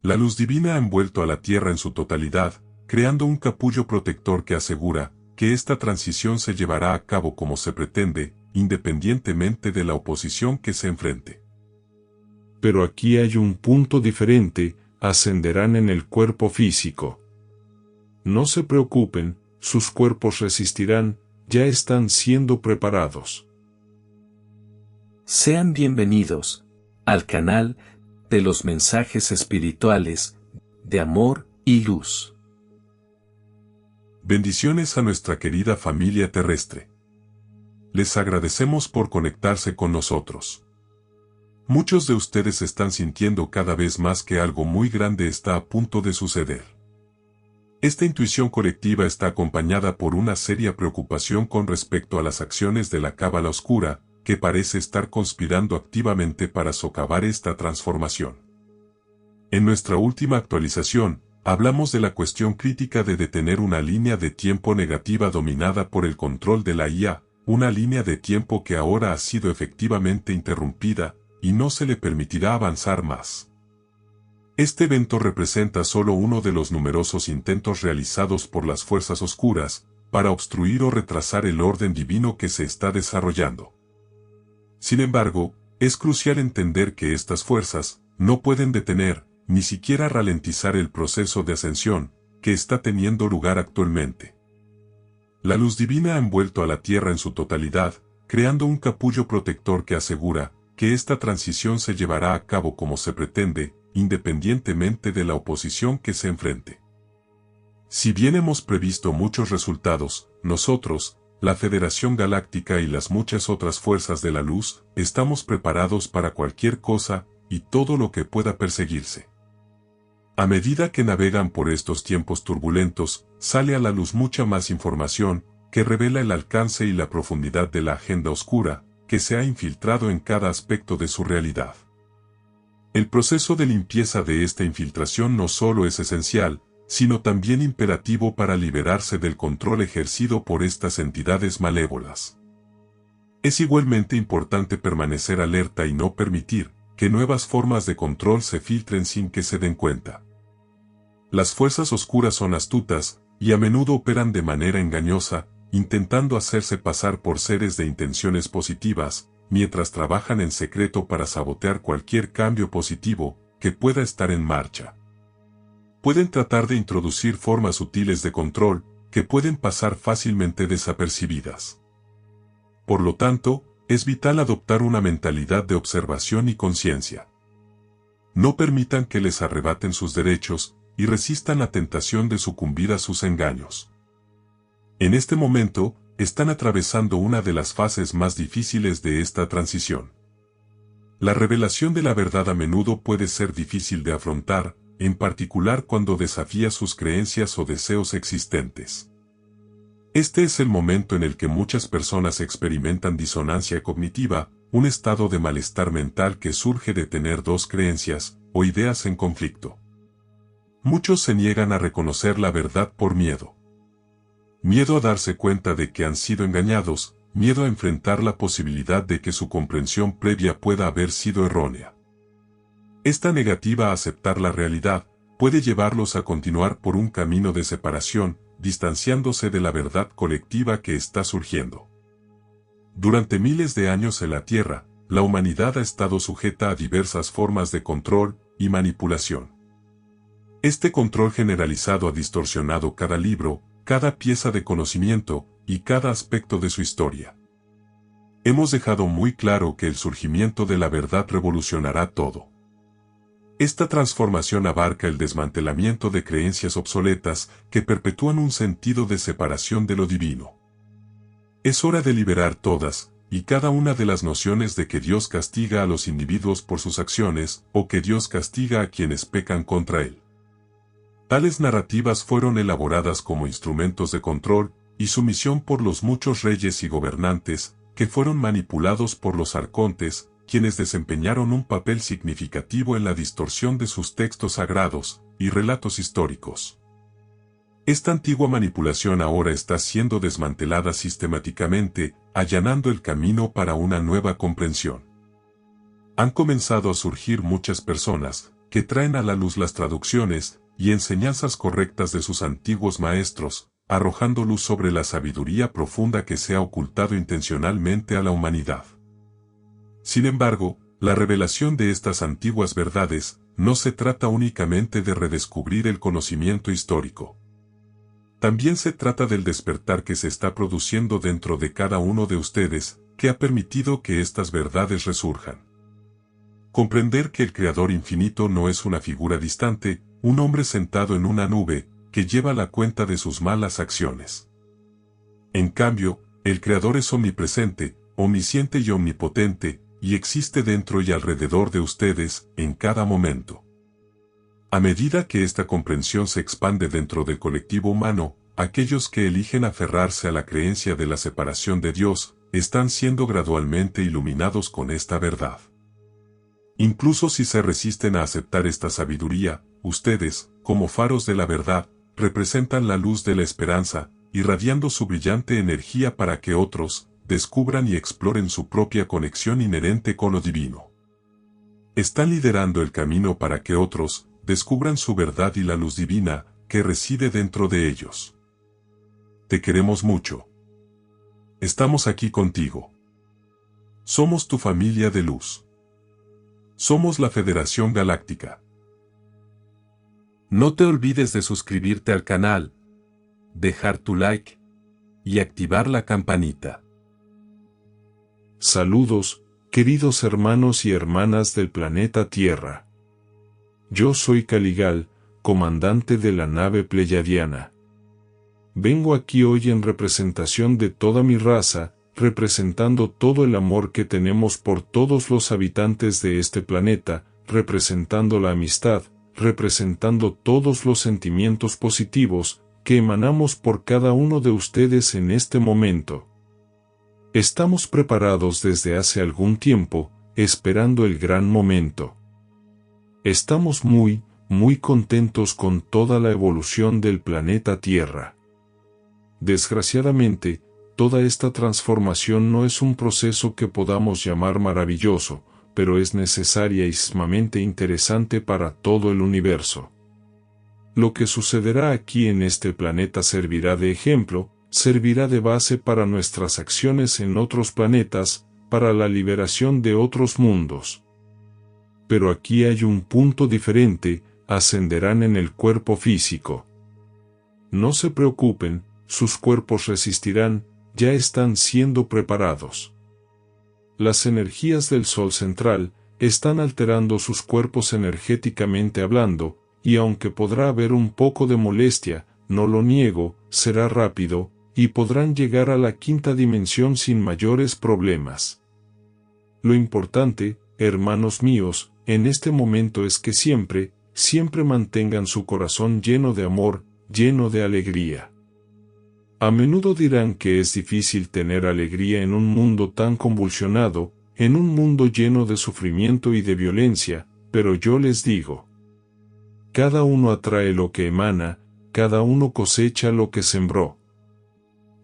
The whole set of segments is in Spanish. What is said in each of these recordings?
La luz divina ha envuelto a la Tierra en su totalidad, creando un capullo protector que asegura que esta transición se llevará a cabo como se pretende, independientemente de la oposición que se enfrente. Pero aquí hay un punto diferente: ascenderán en el cuerpo físico. No se preocupen, sus cuerpos resistirán, ya están siendo preparados. Sean bienvenidos al canal de los mensajes espirituales de amor y luz. Bendiciones a nuestra querida familia terrestre. Les agradecemos por conectarse con nosotros. Muchos de ustedes están sintiendo cada vez más que algo muy grande está a punto de suceder. Esta intuición colectiva está acompañada por una seria preocupación con respecto a las acciones de la cábala oscura, que parece estar conspirando activamente para socavar esta transformación. En nuestra última actualización, hablamos de la cuestión crítica de detener una línea de tiempo negativa dominada por el control de la IA, una línea de tiempo que ahora ha sido efectivamente interrumpida, y no se le permitirá avanzar más. Este evento representa solo uno de los numerosos intentos realizados por las fuerzas oscuras, para obstruir o retrasar el orden divino que se está desarrollando. Sin embargo, es crucial entender que estas fuerzas no pueden detener, ni siquiera ralentizar el proceso de ascensión que está teniendo lugar actualmente. La luz divina ha envuelto a la Tierra en su totalidad, creando un capullo protector que asegura que esta transición se llevará a cabo como se pretende, independientemente de la oposición que se enfrente. Si bien hemos previsto muchos resultados, nosotros, la Federación Galáctica y las muchas otras fuerzas de la luz, estamos preparados para cualquier cosa y todo lo que pueda perseguirse. A medida que navegan por estos tiempos turbulentos, sale a la luz mucha más información, que revela el alcance y la profundidad de la agenda oscura, que se ha infiltrado en cada aspecto de su realidad. El proceso de limpieza de esta infiltración no solo es esencial, sino también imperativo para liberarse del control ejercido por estas entidades malévolas. Es igualmente importante permanecer alerta y no permitir que nuevas formas de control se filtren sin que se den cuenta. Las fuerzas oscuras son astutas, y a menudo operan de manera engañosa, intentando hacerse pasar por seres de intenciones positivas, mientras trabajan en secreto para sabotear cualquier cambio positivo que pueda estar en marcha. Pueden tratar de introducir formas sutiles de control, que pueden pasar fácilmente desapercibidas. Por lo tanto, es vital adoptar una mentalidad de observación y conciencia. No permitan que les arrebaten sus derechos, y resistan la tentación de sucumbir a sus engaños. En este momento, están atravesando una de las fases más difíciles de esta transición. La revelación de la verdad a menudo puede ser difícil de afrontar, en particular cuando desafía sus creencias o deseos existentes. Este es el momento en el que muchas personas experimentan disonancia cognitiva, un estado de malestar mental que surge de tener dos creencias o ideas en conflicto. Muchos se niegan a reconocer la verdad por miedo. Miedo a darse cuenta de que han sido engañados, miedo a enfrentar la posibilidad de que su comprensión previa pueda haber sido errónea. Esta negativa a aceptar la realidad puede llevarlos a continuar por un camino de separación, distanciándose de la verdad colectiva que está surgiendo. Durante miles de años en la Tierra, la humanidad ha estado sujeta a diversas formas de control y manipulación. Este control generalizado ha distorsionado cada libro, cada pieza de conocimiento y cada aspecto de su historia. Hemos dejado muy claro que el surgimiento de la verdad revolucionará todo. Esta transformación abarca el desmantelamiento de creencias obsoletas que perpetúan un sentido de separación de lo divino. Es hora de liberar todas y cada una de las nociones de que Dios castiga a los individuos por sus acciones o que Dios castiga a quienes pecan contra Él. Tales narrativas fueron elaboradas como instrumentos de control y sumisión por los muchos reyes y gobernantes que fueron manipulados por los arcontes, quienes desempeñaron un papel significativo en la distorsión de sus textos sagrados y relatos históricos. Esta antigua manipulación ahora está siendo desmantelada sistemáticamente, allanando el camino para una nueva comprensión. Han comenzado a surgir muchas personas, que traen a la luz las traducciones y enseñanzas correctas de sus antiguos maestros, arrojando luz sobre la sabiduría profunda que se ha ocultado intencionalmente a la humanidad. Sin embargo, la revelación de estas antiguas verdades no se trata únicamente de redescubrir el conocimiento histórico. También se trata del despertar que se está produciendo dentro de cada uno de ustedes, que ha permitido que estas verdades resurjan. Comprender que el Creador infinito no es una figura distante, un hombre sentado en una nube, que lleva la cuenta de sus malas acciones. En cambio, el Creador es omnipresente, omnisciente y omnipotente, y existe dentro y alrededor de ustedes, en cada momento. A medida que esta comprensión se expande dentro del colectivo humano, aquellos que eligen aferrarse a la creencia de la separación de Dios, están siendo gradualmente iluminados con esta verdad. Incluso si se resisten a aceptar esta sabiduría, ustedes, como faros de la verdad, representan la luz de la esperanza, irradiando su brillante energía para que otros descubran y exploren su propia conexión inherente con lo divino. Están liderando el camino para que otros descubran su verdad y la luz divina que reside dentro de ellos. Te queremos mucho. Estamos aquí contigo. Somos tu familia de luz. Somos la Federación Galáctica. No te olvides de suscribirte al canal, dejar tu like y activar la campanita. Saludos, queridos hermanos y hermanas del planeta Tierra. Yo soy Caligal, comandante de la nave pleyadiana. Vengo aquí hoy en representación de toda mi raza, representando todo el amor que tenemos por todos los habitantes de este planeta, representando la amistad, representando todos los sentimientos positivos que emanamos por cada uno de ustedes en este momento. Estamos preparados desde hace algún tiempo, esperando el gran momento. Estamos muy contentos con toda la evolución del planeta Tierra. Desgraciadamente, toda esta transformación no es un proceso que podamos llamar maravilloso, pero es necesaria y sumamente interesante para todo el universo. Lo que sucederá aquí en este planeta servirá de ejemplo, servirá de base para nuestras acciones en otros planetas, para la liberación de otros mundos. Pero aquí hay un punto diferente, ascenderán en el cuerpo físico. No se preocupen, sus cuerpos resistirán, ya están siendo preparados. Las energías del Sol central están alterando sus cuerpos energéticamente hablando, y aunque podrá haber un poco de molestia, no lo niego, será rápido, y podrán llegar a la quinta dimensión sin mayores problemas. Lo importante, hermanos míos, en este momento es que siempre mantengan su corazón lleno de amor, lleno de alegría. A menudo dirán que es difícil tener alegría en un mundo tan convulsionado, en un mundo lleno de sufrimiento y de violencia, pero yo les digo, cada uno atrae lo que emana, cada uno cosecha lo que sembró.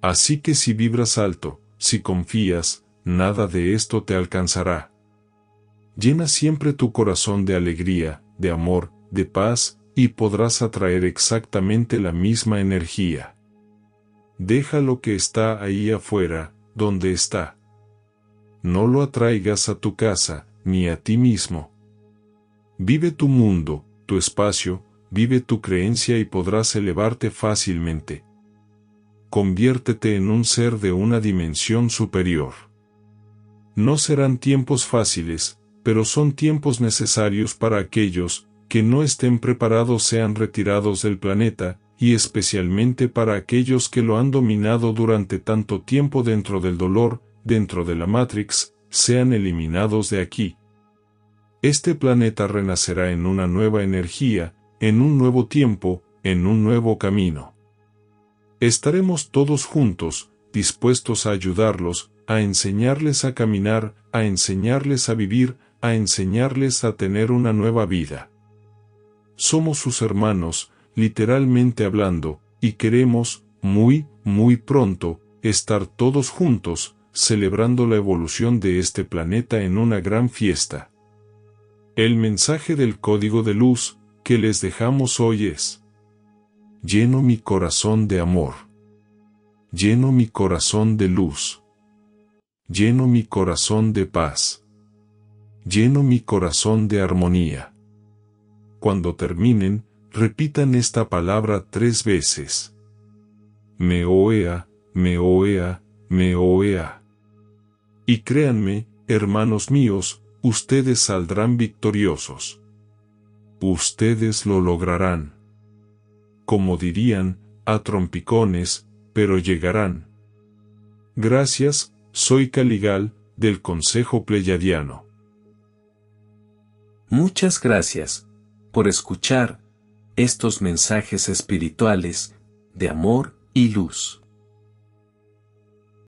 Así que si vibras alto, si confías, nada de esto te alcanzará. Llena siempre tu corazón de alegría, de amor, de paz, y podrás atraer exactamente la misma energía. Deja lo que está ahí afuera, donde está. No lo atraigas a tu casa, ni a ti mismo. Vive tu mundo, tu espacio, vive tu creencia y podrás elevarte fácilmente. Conviértete en un ser de una dimensión superior. No serán tiempos fáciles, pero son tiempos necesarios para aquellos que no estén preparados sean retirados del planeta, y especialmente para aquellos que lo han dominado durante tanto tiempo dentro del dolor, dentro de la Matrix, sean eliminados de aquí. Este planeta renacerá en una nueva energía, en un nuevo tiempo, en un nuevo camino. Estaremos todos juntos, dispuestos a ayudarlos, a enseñarles a caminar, a enseñarles a vivir, a enseñarles a tener una nueva vida. Somos sus hermanos, literalmente hablando, y queremos, muy pronto, estar todos juntos, celebrando la evolución de este planeta en una gran fiesta. El mensaje del código de luz que les dejamos hoy es: lleno mi corazón de amor, lleno mi corazón de luz, lleno mi corazón de paz, lleno mi corazón de armonía. Cuando terminen, repitan esta palabra 3 veces. Meoea, meoea, meoea. Y créanme, hermanos míos, ustedes saldrán victoriosos. Ustedes lo lograrán. Como dirían, a trompicones, pero llegarán. Gracias, soy Caligal, del Consejo Pleyadiano. Muchas gracias por escuchar estos mensajes espirituales de amor y luz.